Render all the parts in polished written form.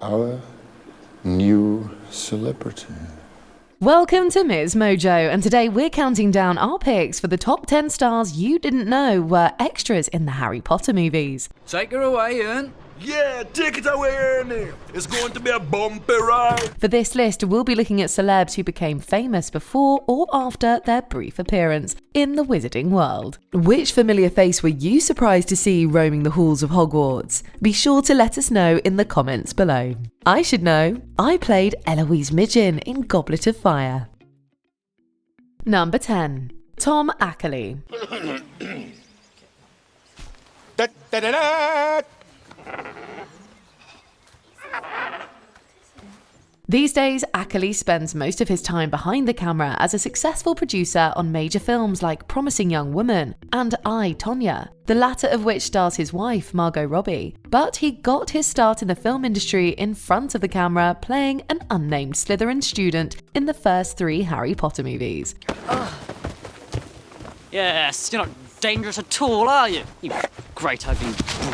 Our new celebrity. Welcome to MsMojo, and today we're counting down our picks for the top 10 stars you didn't know were extras in the Harry Potter movies. Take her away, Ian. Yeah, take it away, Ernie. It's going to be a bumpy ride. For this list, we'll be looking at celebs who became famous before or after their brief appearance in the wizarding world. Which familiar face were you surprised to see roaming the halls of Hogwarts? Be sure to let us know in the comments below. I should know, I played Eloise Midgen in Goblet of Fire. Number 10. Tom Ackley. These days, Ackley spends most of his time behind the camera as a successful producer on major films like Promising Young Woman and I, Tonya, the latter of which stars his wife, Margot Robbie. But he got his start in the film industry in front of the camera playing an unnamed Slytherin student in the first 3 Harry Potter movies. Yes, you're not dangerous at all, are you? You great ugly...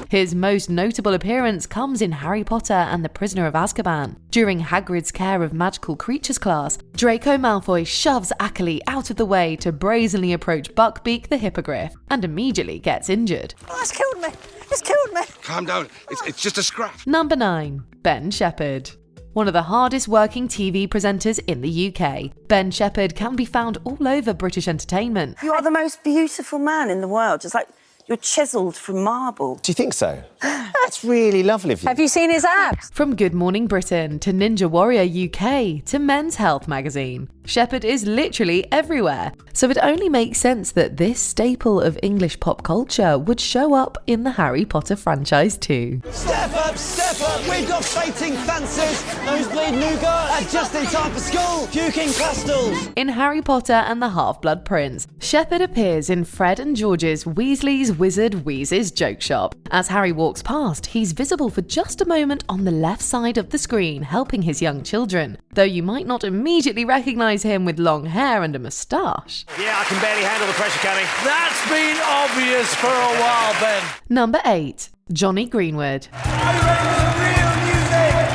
His most notable appearance comes in Harry Potter and the Prisoner of Azkaban. During Hagrid's Care of Magical Creatures class, Draco Malfoy shoves Ackley out of the way to brazenly approach Buckbeak the Hippogriff and immediately gets injured. Oh, it's killed me! It's killed me! Calm down. It's just a scratch. Number 9. Ben Shepherd. One of the hardest working TV presenters in the UK, Ben Shepherd can be found all over British entertainment. You are the most beautiful man in the world. It's like you're chiselled from marble. Do you think so? That's really lovely of you. Have you seen his abs? From Good Morning Britain to Ninja Warrior UK to Men's Health magazine, Shepherd is literally everywhere, so it only makes sense that this staple of English pop culture would show up in the Harry Potter franchise too. Step up, we've got fainting fancies, nosebleed nougat, and just in time for school, puking pastels. In Harry Potter and the Half-Blood Prince, Shepherd appears in Fred and George's Weasley's Wizard Wheezes joke shop. As Harry walks past, he's visible for just a moment on the left side of the screen, helping his young children, though you might not immediately recognise him with long hair and a moustache. Yeah, I can barely handle the pressure, Cammy. That's been obvious for a while, Ben. Number 8. Johnny Greenwood. Are you ready for some real music?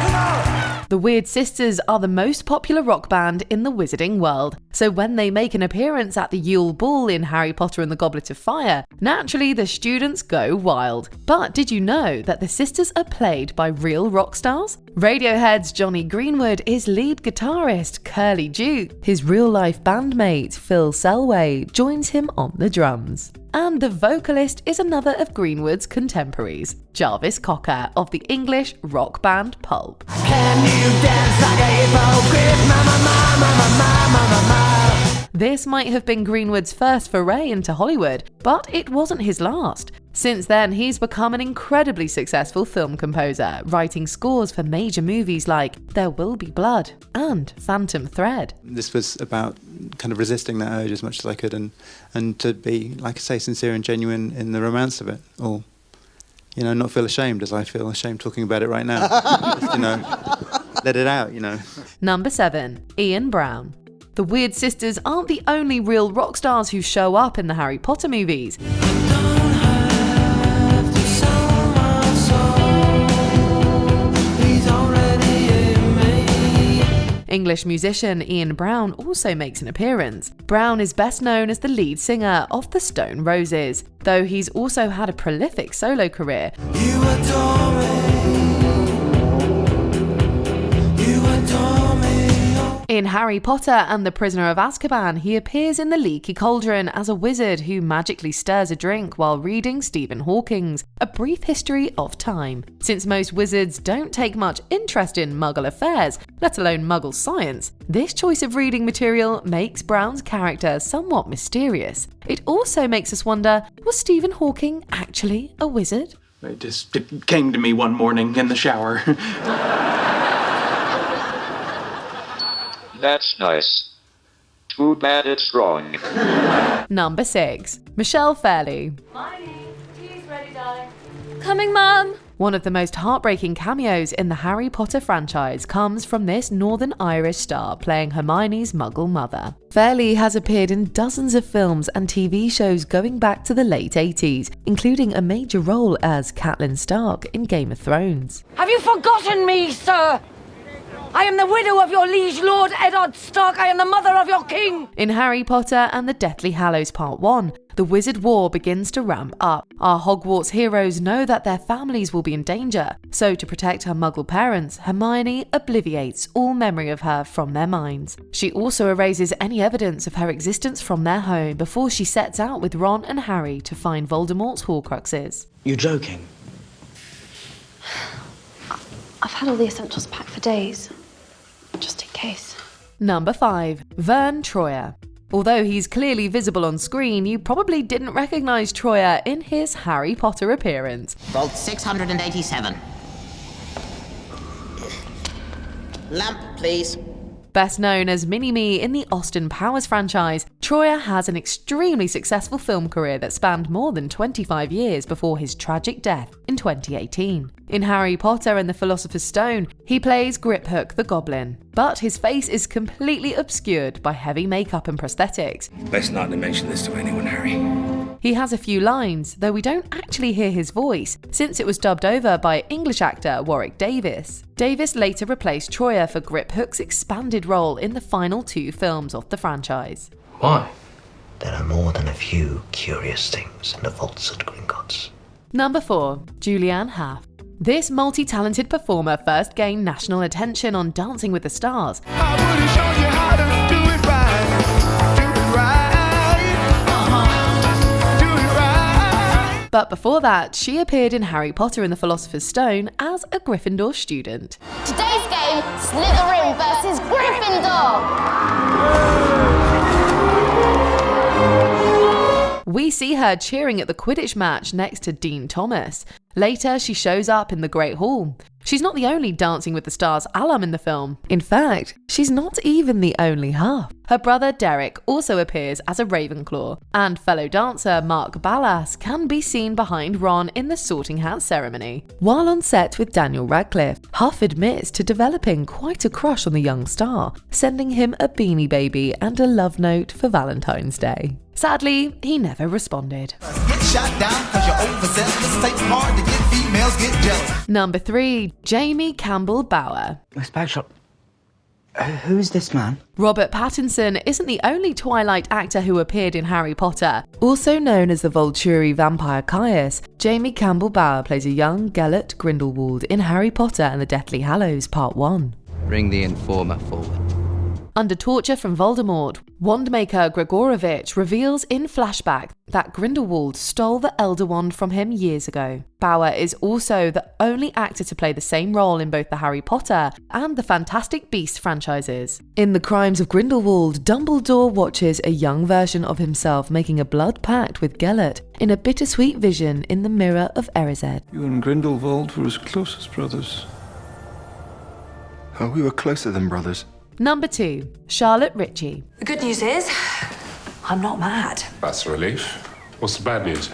Come on. The Weird Sisters are the most popular rock band in the wizarding world, so when they make an appearance at the Yule Ball in Harry Potter and the Goblet of Fire, naturally the students go wild. But did you know that the sisters are played by real rock stars? Radiohead's Johnny Greenwood is lead guitarist Curly Duke. His real-life bandmate Phil Selway joins him on the drums. And the vocalist is another of Greenwood's contemporaries, Jarvis Cocker of the English rock band Pulp. Can you dance like a hypocrite, mama? This might have been Greenwood's first foray into Hollywood, but it wasn't his last. Since then, he's become an incredibly successful film composer, writing scores for major movies like There Will Be Blood and Phantom Thread. This was about kind of resisting that urge as much as I could and to be, like I say, sincere and genuine in the romance of it. Or, not feel ashamed as I feel ashamed talking about it right now. Just, let it out, Number 7. Ian Brown. The Weird Sisters aren't the only real rock stars who show up in the Harry Potter movies. English musician Ian Brown also makes an appearance. Brown is best known as the lead singer of the Stone Roses, though he's also had a prolific solo career. You adore me. In Harry Potter and the Prisoner of Azkaban, he appears in the Leaky Cauldron as a wizard who magically stirs a drink while reading Stephen Hawking's A Brief History of Time. Since most wizards don't take much interest in Muggle affairs, let alone Muggle science, this choice of reading material makes Brown's character somewhat mysterious. It also makes us wonder, was Stephen Hawking actually a wizard? It came to me one morning in the shower. That's nice. Too bad it's wrong. Number 6. Michelle Fairley. Miney, tea's ready, darling. Coming, Mum. One of the most heartbreaking cameos in the Harry Potter franchise comes from this Northern Irish star playing Hermione's Muggle mother. Fairley has appeared in dozens of films and TV shows going back to the late 80s, including a major role as Catelyn Stark in Game of Thrones. Have you forgotten me, sir? I am the widow of your liege lord Eddard Stark. I am the mother of your king. In Harry Potter and the Deathly Hallows Part 1, the Wizard War begins to ramp up. Our Hogwarts heroes know that their families will be in danger, so to protect her Muggle parents, Hermione obliviates all memory of her from their minds. She also erases any evidence of her existence from their home before she sets out with Ron and Harry to find Voldemort's Horcruxes. You're joking? I've had all the essentials packed for days, just in case. Number 5. Verne Troyer. Although he's clearly visible on screen, you probably didn't recognise Troyer in his Harry Potter appearance. Vault 687. Lamp, please. Best known as Mini-Me in the Austin Powers franchise, Troyer has an extremely successful film career that spanned more than 25 years before his tragic death in 2018. In Harry Potter and the Philosopher's Stone, he plays Griphook the Goblin, but his face is completely obscured by heavy makeup and prosthetics. Best not to mention this to anyone, Harry. He has a few lines, though we don't actually hear his voice, since it was dubbed over by English actor Warwick Davis. Davis later replaced Troyer for Griphook's expanded role in the final 2 films of the franchise. Why? There are more than a few curious things in the vaults at Gringotts. Number 4. Julianne Hough. This multi-talented performer first gained national attention on Dancing with the Stars. But before that, she appeared in Harry Potter and the Philosopher's Stone as a Gryffindor student. Today's game, Slytherin versus Gryffindor. We see her cheering at the Quidditch match next to Dean Thomas. Later, she shows up in the Great Hall. She's not the only Dancing with the Stars alum in the film. In fact, she's not even the only Hough. Her brother Derek also appears as a Ravenclaw, and fellow dancer Mark Ballas can be seen behind Ron in the Sorting Hat ceremony. While on set with Daniel Radcliffe, Hough admits to developing quite a crush on the young star, sending him a Beanie Baby and a love note for Valentine's Day. Sadly, he never responded. Number 3. Jamie Campbell Bower. Miss Bagshot, who's this man? Robert Pattinson isn't the only Twilight actor who appeared in Harry Potter. Also known as the Volturi vampire Caius, Jamie Campbell Bower plays a young Gellert Grindelwald in Harry Potter and the Deathly Hallows Part 1. Bring the informer forward. Under torture from Voldemort, Wandmaker Gregorovich reveals in flashback that Grindelwald stole the Elder Wand from him years ago. Bower is also the only actor to play the same role in both the Harry Potter and the Fantastic Beasts franchises. In The Crimes of Grindelwald, Dumbledore watches a young version of himself making a blood pact with Gellert in a bittersweet vision in the Mirror of Erised. You and Grindelwald were as close as brothers. Oh, we were closer than brothers. Number 2. Charlotte Ritchie. The good news is, I'm not mad. That's a relief. What's the bad news?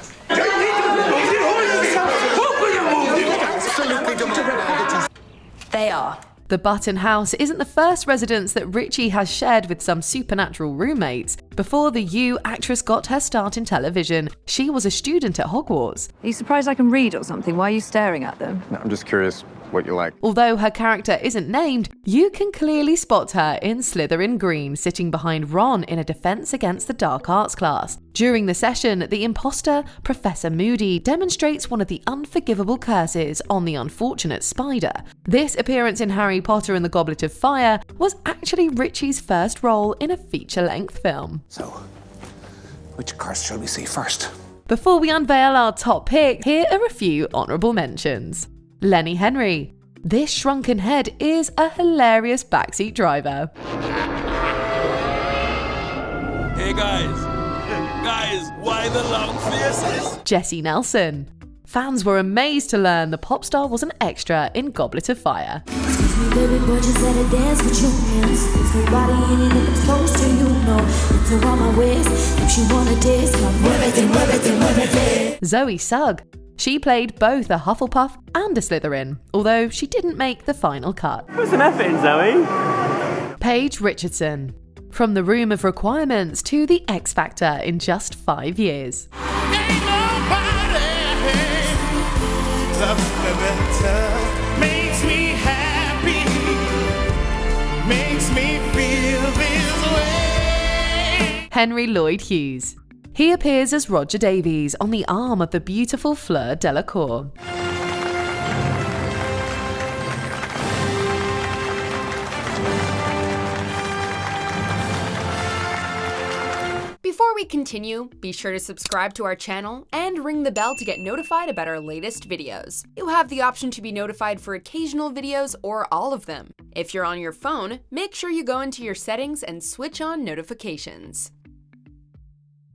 They are. The Button House isn't the first residence that Ritchie has shared with some supernatural roommates. Before the You actress got her start in television, she was a student at Hogwarts. Are you surprised I can read or something? Why are you staring at them? No, I'm just curious what you like. Although her character isn't named, you can clearly spot her in Slytherin Green sitting behind Ron in a Defense Against the Dark Arts class. During the session, the imposter, Professor Moody, demonstrates one of the unforgivable curses on the unfortunate spider. This appearance in Harry Potter and the Goblet of Fire was actually Ritchie's first role in a feature-length film. So, which curse shall we see first? Before we unveil our top pick, here are a few honourable mentions. Lenny Henry. This shrunken head is a hilarious backseat driver. Hey guys, why the long faces? Jessie Nelson. Fans were amazed to learn the pop star was an extra in Goblet of Fire. Zoe Sugg. She played both a Hufflepuff and a Slytherin, although she didn't make the final cut. What's an F in, Zoe? Paige Richardson. From the Room of Requirements to the X Factor in just 5 years. Makes me happy, makes me feel this way. Henry Lloyd-Hughes. He appears as Roger Davies on the arm of the beautiful Fleur Delacour. Before we continue, be sure to subscribe to our channel and ring the bell to get notified about our latest videos. You have the option to be notified for occasional videos or all of them. If you're on your phone, make sure you go into your settings and switch on notifications.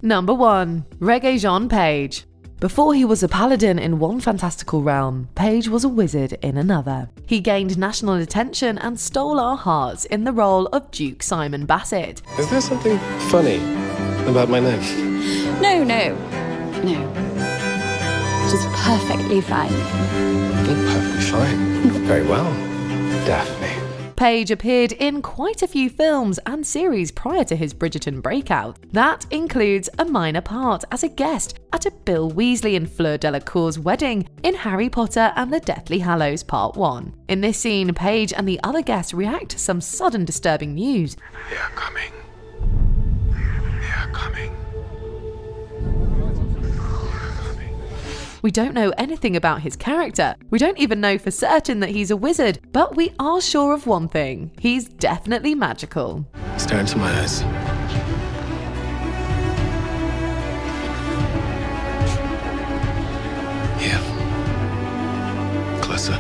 Number 1. Regé-Jean Page. Before he was a paladin in one fantastical realm, Page was a wizard in another. He gained national attention and stole our hearts in the role of Duke Simon Bassett. Is there something funny about my name? No. Just perfectly fine. Perfectly fine. Very well, Daphne. Page appeared in quite a few films and series prior to his Bridgerton breakout. That includes a minor part as a guest at a Bill Weasley and Fleur Delacour's wedding in Harry Potter and the Deathly Hallows Part 1. In this scene, Page and the other guests react to some sudden disturbing news. They are coming. They are coming. We don't know anything about his character. We don't even know for certain that he's a wizard, but we are sure of one thing. He's definitely magical. Stare into my eyes. Yeah. Closer.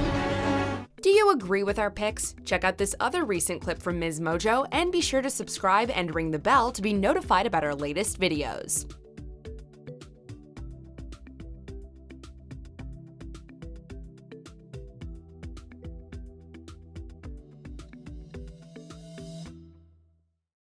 Do you agree with our picks? Check out this other recent clip from MsMojo and be sure to subscribe and ring the bell to be notified about our latest videos.